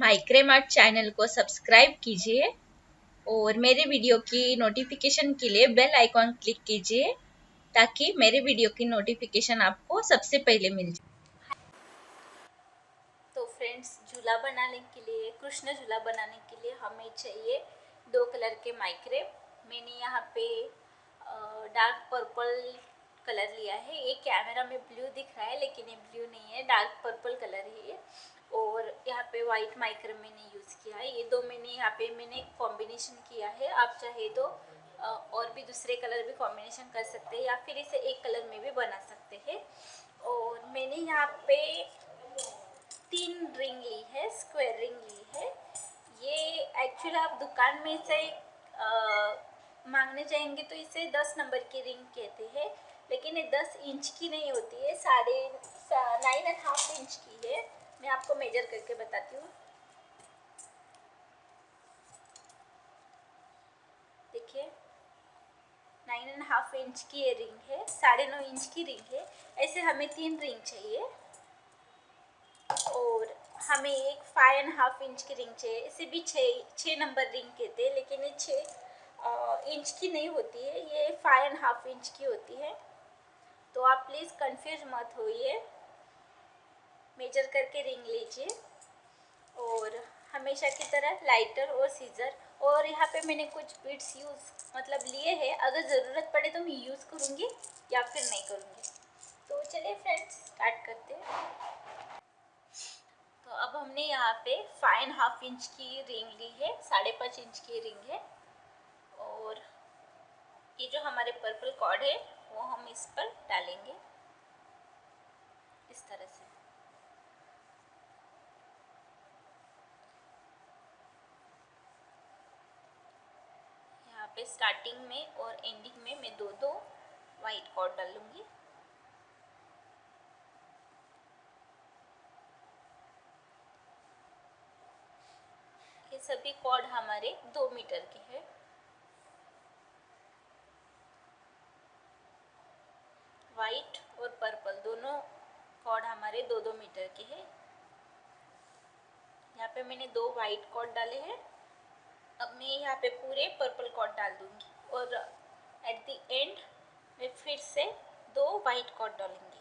माइक्रेमार्ट channel को subscribe कीजिए और मेरे वीडियो की नोटिफिकेशन के लिए बेल आइकॉन क्लिक कीजिए ताकि मेरे वीडियो की नोटिफिकेशन आपको सबसे पहले मिल जाए। तो फ्रेंड्स, झूला बनाने के लिए, कृष्ण झूला बनाने के लिए हमें चाहिए 2 कलर के माइक्रे। मैंने यहाँ पे डार्क पर्पल कलर लिया है। ये कैमरा में ब्लू दिख रहा है लेकिन ये ब्लू नहीं है, डार्क पर्पल कलर है ये। और यहाँ पे वाइट माइक्रे मैंने यूज़ किया है। ये दो मैंने कॉम्बिनेशन किया है। आप चाहे तो और भी दूसरे कलर भी कॉम्बिनेशन कर सकते हैं या फिर इसे एक कलर में भी बना सकते हैं। और मैंने यहाँ पे 3 रिंग ली है, स्क्वायर रिंग ली है। ये एक्चुअली आप दुकान में से मांगने जाएंगे तो इसे 10 नंबर की रिंग कहते हैं, लेकिन ये 10 इंच की नहीं होती है, 9.5 इंच की है। मैं आपको मेजर करके बताती हूँ। देखिए, 9.5 इंच की ये रिंग है, 9.5 इंच की रिंग है। ऐसे हमें 3 रिंग चाहिए और हमें एक 5.5 इंच की रिंग चाहिए। इसे भी 6 नंबर रिंग कहते हैं, लेकिन ये 6 इंच की नहीं होती है, ये 5.5 इंच की होती है। तो आप प्लीज़ कंफ्यूज मत होइए, मेजर करके रिंग लीजिए। और हमेशा की तरह लाइटर और सीजर, और यहाँ पे मैंने कुछ बीड्स लिए हैं। अगर ज़रूरत पड़े तो मैं यूज़ करूँगी या फिर नहीं करूँगी। तो चलिए फ्रेंड्स, स्टार्ट करते हैं। तो अब हमने यहाँ पे 5.5 इंच की रिंग ली है, 5.5 इंच की रिंग है। और ये जो हमारे पर्पल कॉर्ड है वो हम इस पर डालेंगे इस तरह से। यहाँ पे स्टार्टिंग में और एंडिंग में मैं 2-2 वाइट कॉर्ड डालूंगी। ये सभी कॉर्ड हमारे 2 मीटर के हैं। वाइट और पर्पल दोनों कॉर्ड हमारे 2-2 मीटर के हैं। यहाँ पे मैंने 2 वाइट कॉर्ड डाले हैं। अब मैं यहाँ पे पूरे पर्पल कॉर्ड डाल दूंगी और एट द एंड मैं फिर से 2 वाइट कॉर्ड डालूंगी।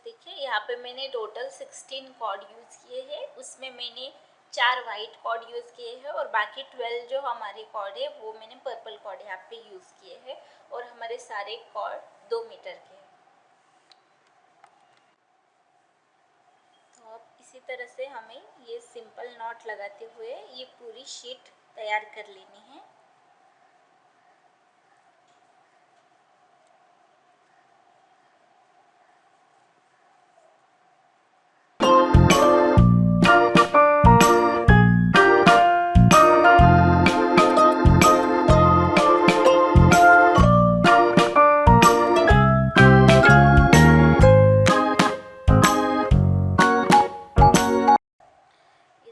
देखिए, यहाँ पे मैंने टोटल 16 कॉर्ड यूज़ किए हैं। उसमें मैंने 4 वाइट कॉर्ड यूज़ किए हैं और बाकी 12 जो हमारे कॉर्ड है वो मैंने पर्पल कॉर्ड यहाँ पे यूज़ किए हैं। और हमारे सारे कॉर्ड 2 मीटर के हैं। तो अब इसी तरह से हमें ये सिंपल नॉट लगाते हुए ये पूरी शीट तैयार कर लेनी है।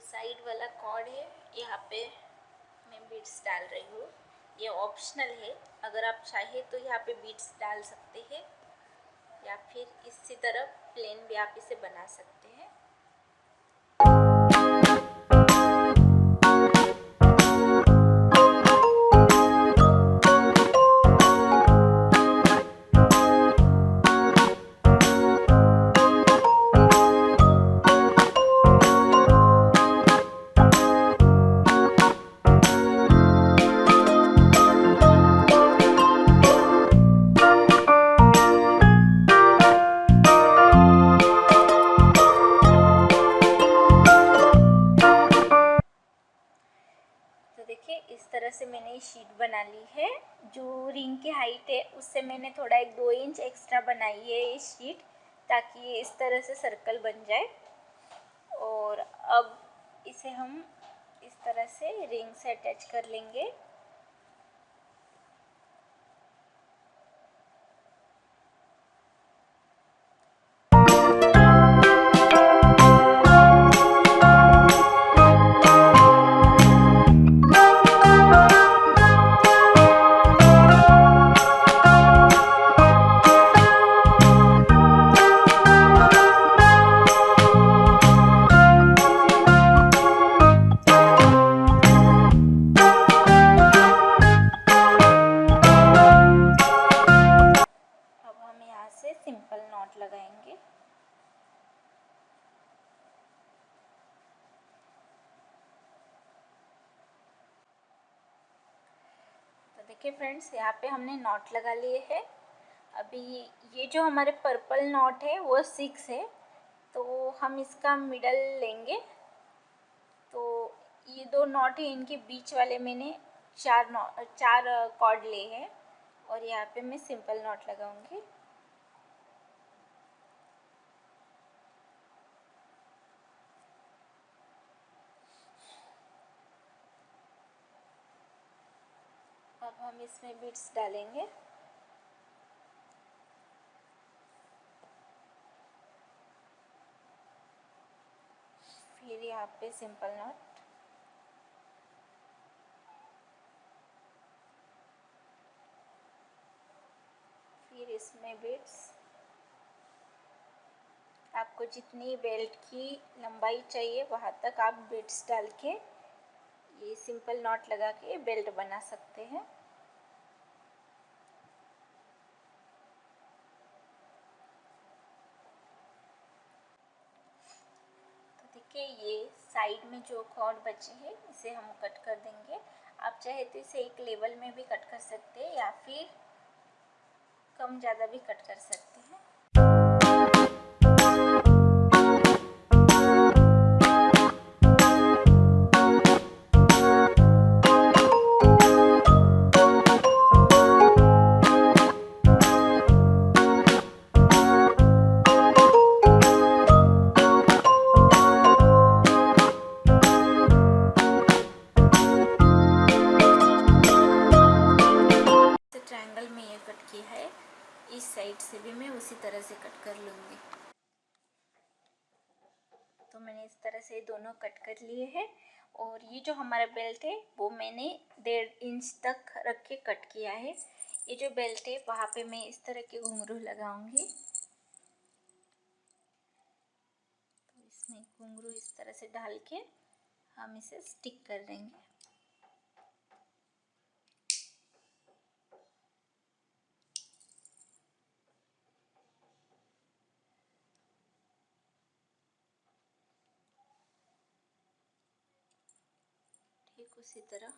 साइड वाला कॉर्ड है, यहाँ पे मैं बीड्स डाल रही हूँ। ये ऑप्शनल है, अगर आप चाहे तो यहाँ पे बीड्स डाल सकते हैं या फिर इसी तरह प्लेन भी आप इसे बना सकते हैं। देखिए, इस तरह से मैंने शीट बना ली है। जो रिंग की हाइट है उससे मैंने थोड़ा 1-2 इंच एक्स्ट्रा बनाई है ये शीट, ताकि ये इस तरह से सर्कल बन जाए। और अब इसे हम इस तरह से रिंग से अटैच कर लेंगे। अब हम यहाँ से सिंपल नॉट लगाएंगे। तो देखिए फ्रेंड्स, यहाँ पे हमने नॉट लगा लिए हैं। अभी ये जो हमारे पर्पल नॉट है वो 6 है, तो हम इसका मिडल लेंगे। तो ये 2 नॉट है, इनके बीच वाले मैंने 4 कॉर्ड लिए हैं और यहाँ पे मैं सिंपल नॉट लगाऊंगी। अब हम इसमें बीड्स डालेंगे। फिर यहाँ पे सिंपल नॉट, फिर इसमें बीड्स। आपको जितनी बेल्ट की लंबाई चाहिए वहाँ तक आप बीड्स डाल के ये सिंपल नॉट लगा के बेल्ट बना सकते हैं। तो देखिए, ये साइड में जो कॉर्ड बचे हैं इसे हम कट कर देंगे। आप चाहे तो इसे एक लेवल में भी कट कर सकते हैं या फिर कम ज़्यादा भी कट कर सकते हैं। ट्रायंगल में ये कट किया है, इस साइड से भी मैं उसी तरह से कट कर लूँगी। तो मैंने इस तरह से दोनों कट कर लिए हैं और ये जो हमारा बेल्ट है वो मैंने 1.5 इंच तक रख के कट किया है। ये जो बेल्ट है वहाँ पे मैं इस तरह के घुंघरू लगाऊंगी। तो इसमें घुंघरू इस तरह से डाल के हम इसे स्टिक कर देंगे। ठीक उसी तरह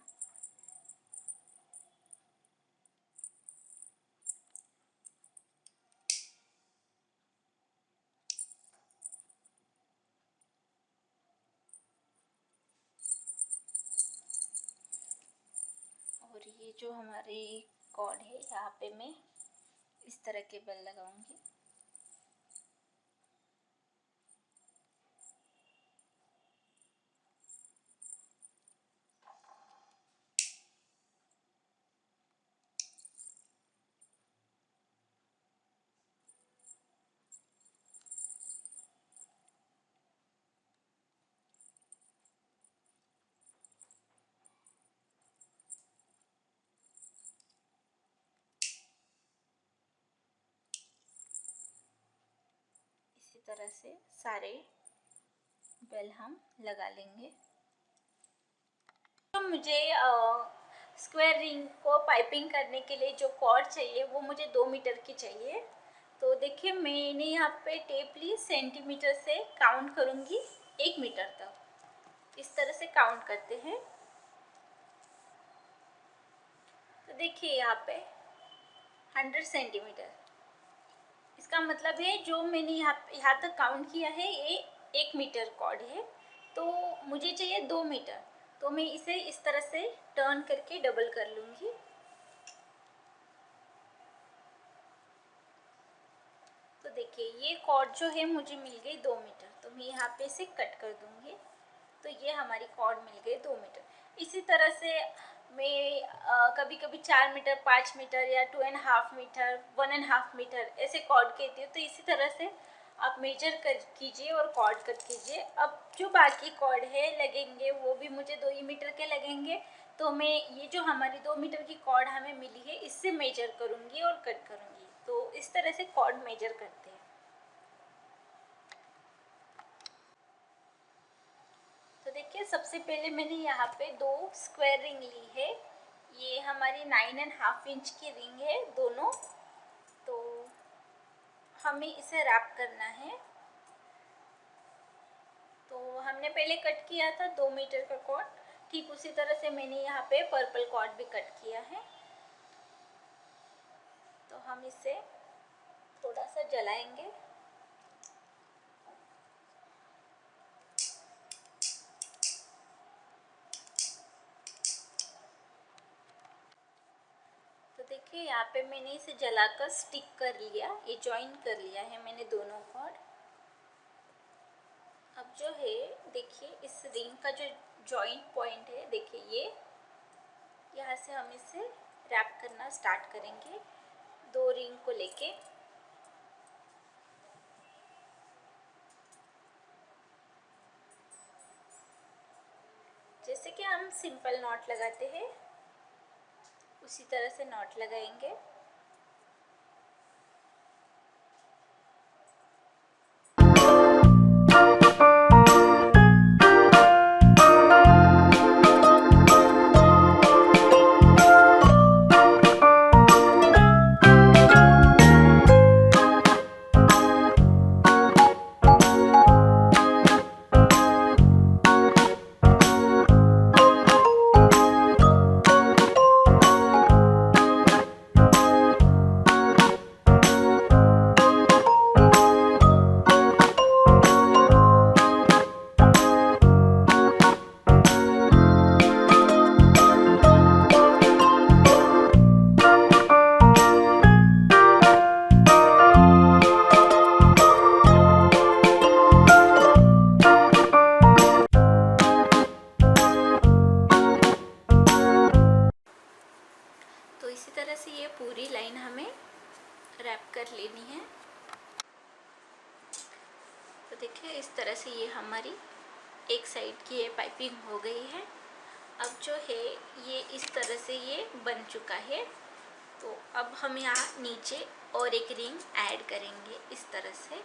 और ये जो हमारी कॉर्ड है यहाँ पे मैं इस तरह के बेल लगाऊंगी। इसी तरह से सारे बेल हम लगा लेंगे। तो मुझे स्क्वायर रिंग को पाइपिंग करने के लिए जो कॉर्ड चाहिए वो मुझे 2 मीटर की चाहिए। तो देखिए, मैंने यहाँ पे टेप ली, सेंटीमीटर से काउंट करूँगी 1 मीटर तक। इस तरह से काउंट करते हैं। तो देखिए यहाँ पे 100 सेंटीमीटर, इसका मतलब है जो मैंने यहाँ तक काउंट किया है ये 1 मीटर कॉर्ड है। तो मुझे चाहिए 2 मीटर, तो मैं इसे इस तरह से टर्न करके डबल कर लूँगी। तो देखिए ये कॉर्ड जो है मुझे मिल गई 2 मीटर, तो मैं यहाँ पे से कट कर दूँगी। तो ये हमारी कॉर्ड मिल गई 2 मीटर। इसी तरह से मैं कभी कभी 4 मीटर, 5 मीटर या 2.5 मीटर, 1.5 मीटर ऐसे कॉर्ड कहती हूँ। तो इसी तरह से आप मेजर कर कीजिए और कॉर्ड कट कीजिए। अब जो बाकी कॉर्ड है लगेंगे वो भी मुझे 2 ही मीटर के लगेंगे। तो मैं ये जो हमारी 2 मीटर की कॉर्ड हमें मिली है इससे मेजर करूँगी और कट करूँगी। तो इस तरह से कॉर्ड मेजर करते हैं। तो देखिए सबसे पहले मैंने यहाँ पे 2 स्क्वायर रिंग ली है। ये हमारी 9.5 इंच की रिंग है दोनों। तो हमें इसे रैप करना है। तो हमने पहले कट किया था 2 मीटर का कॉर्ड, ठीक उसी तरह से मैंने यहाँ पे पर्पल कॉर्ड भी कट किया है। तो हम इसे थोड़ा सा जलाएंगे। तो देखिए यहाँ पे मैंने इसे जलाकर स्टिक कर लिया, ये जॉइन कर लिया है मैंने दोनों कॉर्ड। अब जो है देखिए इस रिंग का जो जॉइंट पॉइंट है, देखिए ये यहाँ से हम इसे रैप करना स्टार्ट करेंगे 2 रिंग को लेके। जैसे कि हम सिंपल नॉट लगाते हैं उसी तरह से नॉट लगाएंगे। तो इसी तरह से ये पूरी लाइन हमें रैप कर लेनी है। तो देखिए इस तरह से ये हमारी एक साइड की ये पाइपिंग हो गई है। अब जो है ये इस तरह से ये बन चुका है। तो अब हम यहाँ नीचे और एक रिंग ऐड करेंगे इस तरह से।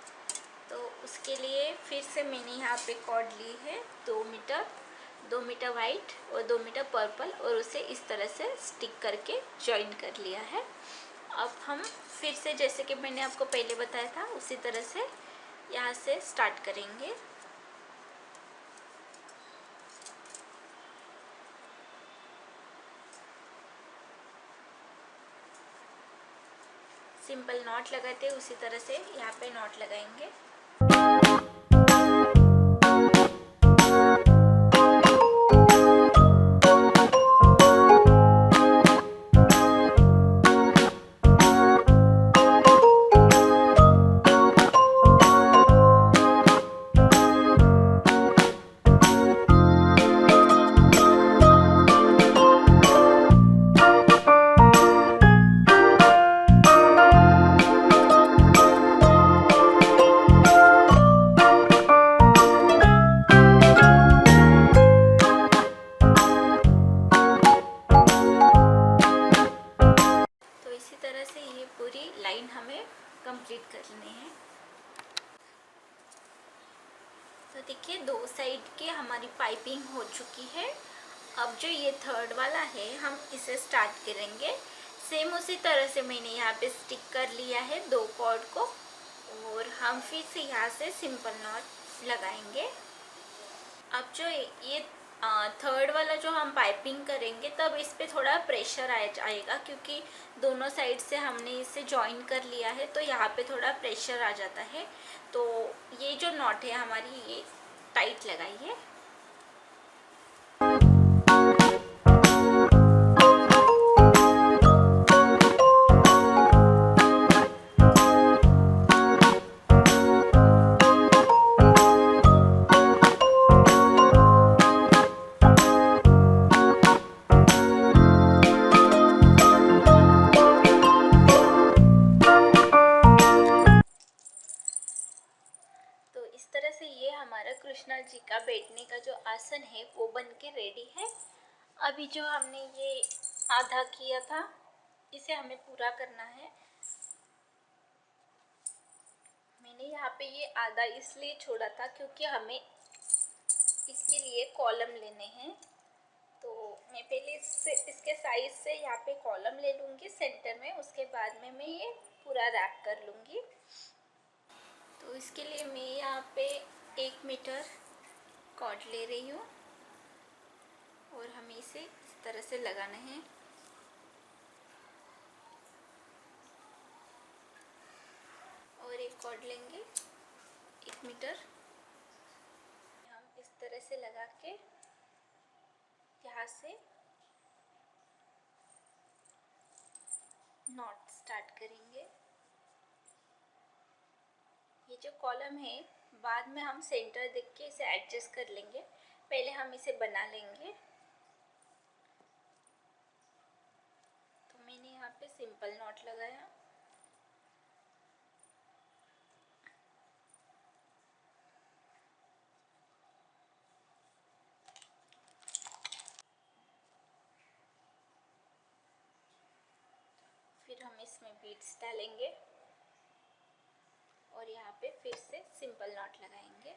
तो उसके लिए फिर से मैंने यहाँ पे कॉर्ड ली है 2 मीटर वाइट और 2 मीटर पर्पल, और उसे इस तरह से स्टिक करके जॉइन कर लिया है। अब हम फिर से जैसे कि मैंने आपको पहले बताया था उसी तरह से यहाँ से स्टार्ट करेंगे। सिंपल नॉट लगाते हैं उसी तरह से यहाँ पे नॉट लगाएंगे। कंप्लीट करने हैं। तो देखिए 2 साइड की हमारी पाइपिंग हो चुकी है। अब जो ये थर्ड वाला है हम इसे स्टार्ट करेंगे। सेम उसी तरह से मैंने यहाँ पे स्टिक कर लिया है 2 कॉर्ड को, और हम फिर से यहाँ से सिंपल नॉट लगाएंगे। अब जो ये थर्ड वाला जो हम पाइपिंग करेंगे तब इस पे थोड़ा प्रेशर आएगा, क्योंकि दोनों साइड से हमने इसे जॉइन कर लिया है तो यहाँ पे थोड़ा प्रेशर आ जाता है। तो ये जो नॉट है हमारी ये टाइट लगाइए। कृष्णा जी का बैठने का जो आसन है वो बन के रेडी है। अभी जो हमने ये आधा किया था इसे हमें पूरा करना है। मैंने यहाँ पे ये आधा इसलिए छोड़ा था क्योंकि हमें इसके लिए कॉलम लेने हैं। तो मैं पहले इसके साइज से यहाँ पे कॉलम ले लूँगी सेंटर में, उसके बाद में मैं ये पूरा रैप कर लूँगी। तो इसके लिए मैं यहाँ पे 1 मीटर कॉर्ड ले रही हूँ और हमें इसे इस तरह से लगाना है। और एक कॉर्ड लेंगे 1 मीटर, हम इस तरह से लगा के यहाँ से नॉट स्टार्ट करेंगे। ये जो कॉलम है बाद में हम सेंटर देख के इसे एडजस्ट कर लेंगे, पहले हम इसे बना लेंगे। तो मैंने यहाँ पे सिंपल नॉट लगाया। फिर हम इसमें बीड्स डालेंगे और यहाँ पे फिर से सिंपल नॉट लगाएंगे।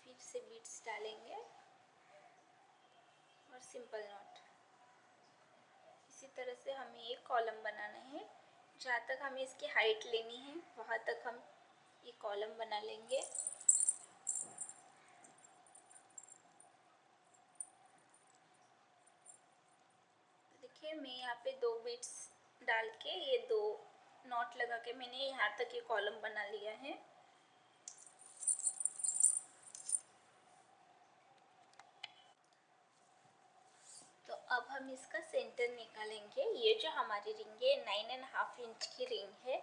फिर से बीड्स डालेंगे और सिंपल नॉट। इसी तरह से हमें एक कॉलम बनाना है। जहाँ तक हमें इसकी हाइट लेनी है वहाँ तक हम ये कॉलम बना लेंगे। देखिए मैं यहाँ पे 2 बीड्स डाल के ये 2 नॉट लगा के मैंने यहाँ तक ये कॉलम बना लिया है। तो अब हम इसका सेंटर निकालेंगे। ये जो हमारी रिंग है 9.5 इंच की रिंग है,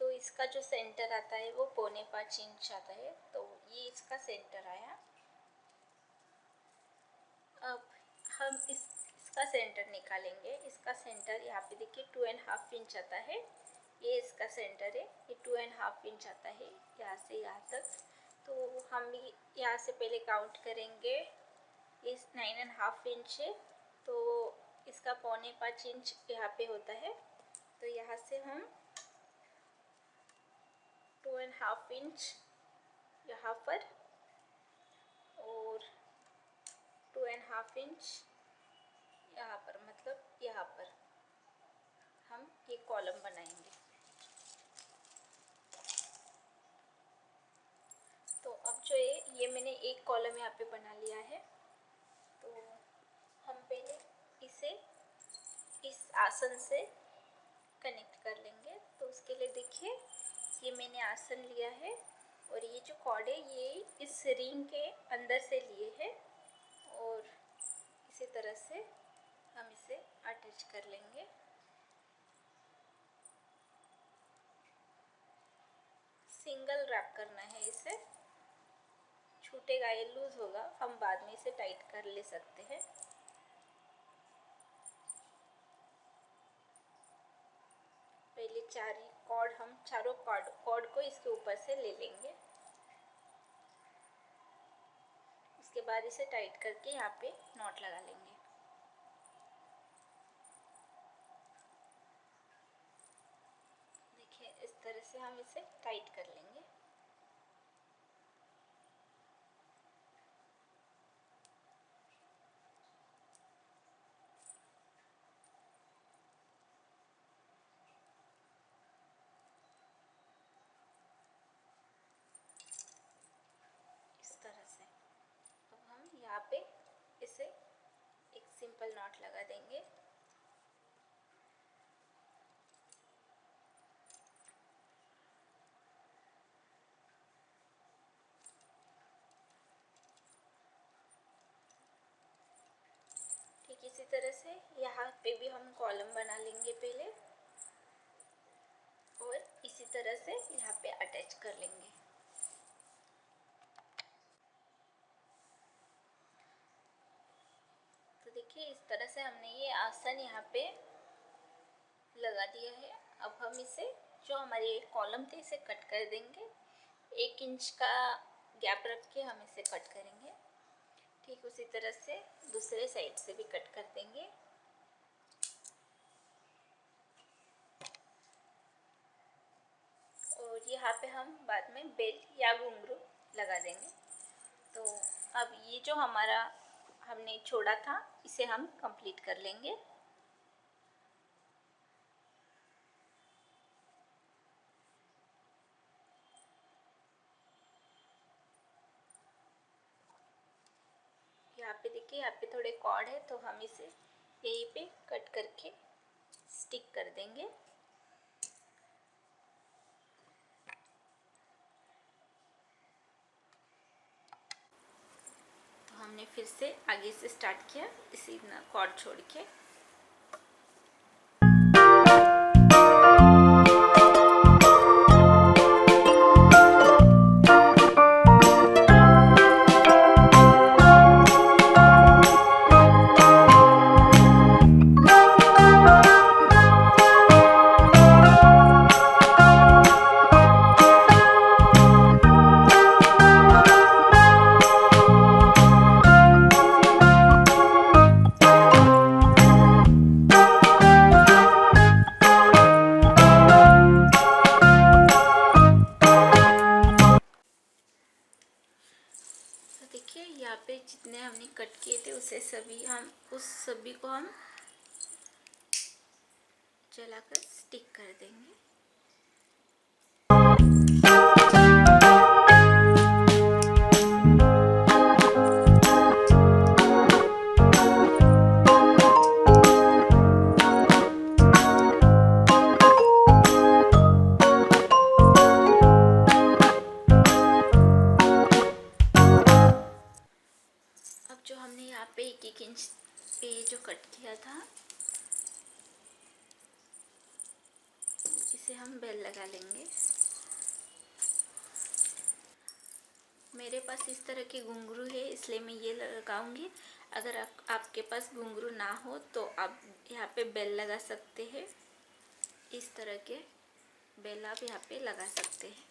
तो इसका जो सेंटर आता है वो 4.25 इंच आता है। तो ये इसका सेंटर आया। अब हम इसका सेंटर निकालेंगे। इसका सेंटर यहाँ पे देखिए 2.5 इंच आता है। ये इसका सेंटर है, ये 2.5 इंच आता है यहाँ से यहाँ तक। तो हम यहाँ से पहले काउंट करेंगे। इस 9.5 इंच है तो इसका 4.25 इंच यहाँ पे होता है। तो यहाँ से हम 2.5 इंच यहाँ पर और 2.5 इंच यहाँ पर, मतलब यहाँ पर हम ये कॉलम बनाएंगे। तो अब जो ये मैंने एक कॉलम यहाँ पे बना लिया है। तो हम पहले इसे इस आसन से कनेक्ट कर लेंगे। तो उसके लिए देखिए ये मैंने आसन लिया है और ये जो कॉर्ड है ये इस रिंग के अंदर से लिए है और इसी तरह से हम इसे अटैच कर लेंगे। सिंगल रैप करना है इसे, छूटेगा ये लूज होगा, हम बाद में इसे टाइट कर ले सकते हैं। पहले चारों कॉर्ड को इसके ऊपर से ले लेंगे। उसके बाद इसे टाइट करके यहाँ पे नॉट लगा लेंगे। देखिए इस तरह से हम इसे टाइट कर लेंगे। इस तरह से अब हम यहाँ पे इसे एक सिंपल नॉट लगा देंगे। ठीक इसी तरह से यहाँ पे भी हम कॉलम बना लेंगे पहले और इसी तरह से यहाँ पे अटैच कर लेंगे। तो देखिए इस तरह से हमने ये आसन यहाँ पे लगा दिया है। अब हम इसे जो हमारे कॉलम थे इसे कट कर देंगे। 1 इंच का गैप रख के हम इसे कट करेंगे। ठीक उसी तरह से दूसरे साइड से भी कट कर देंगे। और यहाँ पे हम बाद में बेल या घुंघरू लगा देंगे। तो अब ये जो हमारा हमने छोड़ा था इसे हम कंप्लीट कर लेंगे। यहाँ पे देखिए, यहाँ पे थोड़े कॉर्ड है तो हम इसे यहीं पे कट करके स्टिक कर देंगे। तो हमने फिर से आगे से स्टार्ट किया इसी कॉर्ड छोड़ के। देखिए यहाँ पे जितने हमने कट किए थे उस सभी को हम जलाकर स्टिक कर देंगे। अब जो हमने यहाँ पे 1-1 इंच पे जो कट किया था इसे हम बेल लगा लेंगे। मेरे पास इस तरह के घुंघरू है इसलिए मैं ये लगाऊंगी। अगर आपके पास घुंघरू ना हो तो आप यहाँ पे बेल लगा सकते हैं। इस तरह के बेल आप यहाँ पे लगा सकते हैं।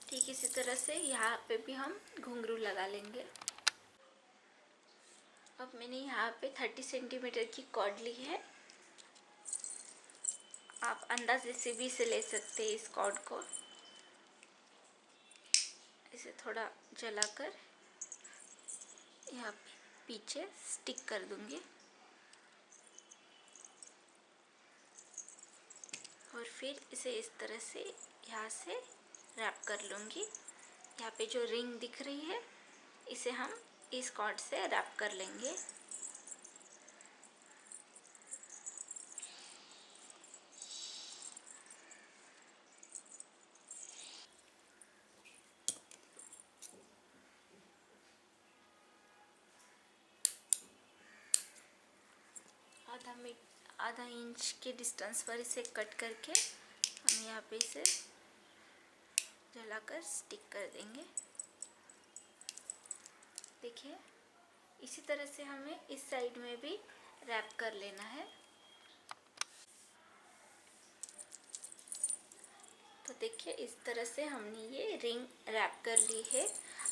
ठीक इसी तरह से यहाँ पे भी हम घुंघरू लगा लेंगे। अब मैंने यहाँ पे 30 सेंटीमीटर की कॉर्ड ली है। आप अंदाजे से भी इसे ले सकते हैं। इस कॉर्ड को इसे थोड़ा जलाकर यहाँ पे पीछे स्टिक कर दूंगी और फिर इसे इस तरह से यहाँ से रैप कर लूँगी। यहाँ पे जो रिंग दिख रही है इसे हम इस कॉर्ड से रैप कर लेंगे। आधा इंच के डिस्टेंस पर इसे कट करके हम यहाँ पे इसे जलाकर स्टिक कर देंगे। देखिए इसी तरह से हमें इस साइड में भी रैप कर लेना है। तो देखिए इस तरह से हमने ये रिंग रैप कर ली है।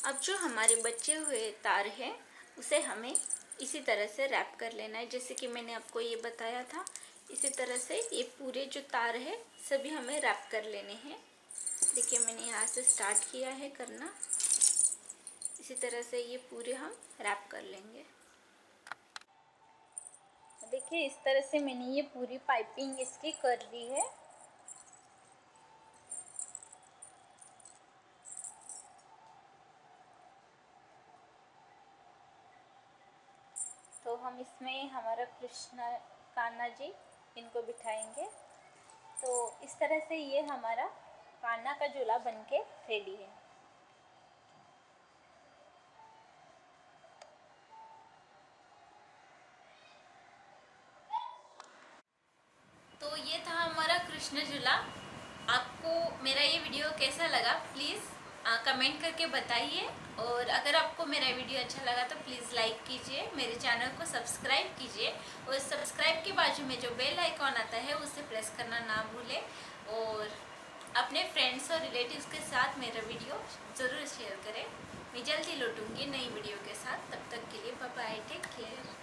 अब जो हमारे बचे हुए तार हैं उसे हमें इसी तरह से रैप कर लेना है। जैसे कि मैंने आपको ये बताया था, इसी तरह से ये पूरे जो तार है सभी हमें रैप कर लेने हैं। देखिए मैंने यहाँ से स्टार्ट किया है करना। इसी तरह से ये पूरे हम रैप कर लेंगे। देखिए इस तरह से मैंने ये पूरी पाइपिंग इसकी कर ली है। तो हम इसमें हमारा कृष्ण कान्हा जी इनको बिठाएंगे। तो इस तरह से ये हमारा कान्हा का झूला बनके रेडी है। कृष्ण झूला। आपको मेरा ये वीडियो कैसा लगा प्लीज़ कमेंट करके बताइए, और अगर आपको मेरा वीडियो अच्छा लगा तो प्लीज़ लाइक कीजिए, मेरे चैनल को सब्सक्राइब कीजिए, और सब्सक्राइब के बाजू में जो बेल आइकॉन आता है उसे प्रेस करना ना भूलें, और अपने फ्रेंड्स और रिलेटिव्स के साथ मेरा वीडियो ज़रूर शेयर करें। मैं जल्दी लौटूंगी नई वीडियो के साथ, तब तक के लिए बाय बाय, टेक केयर।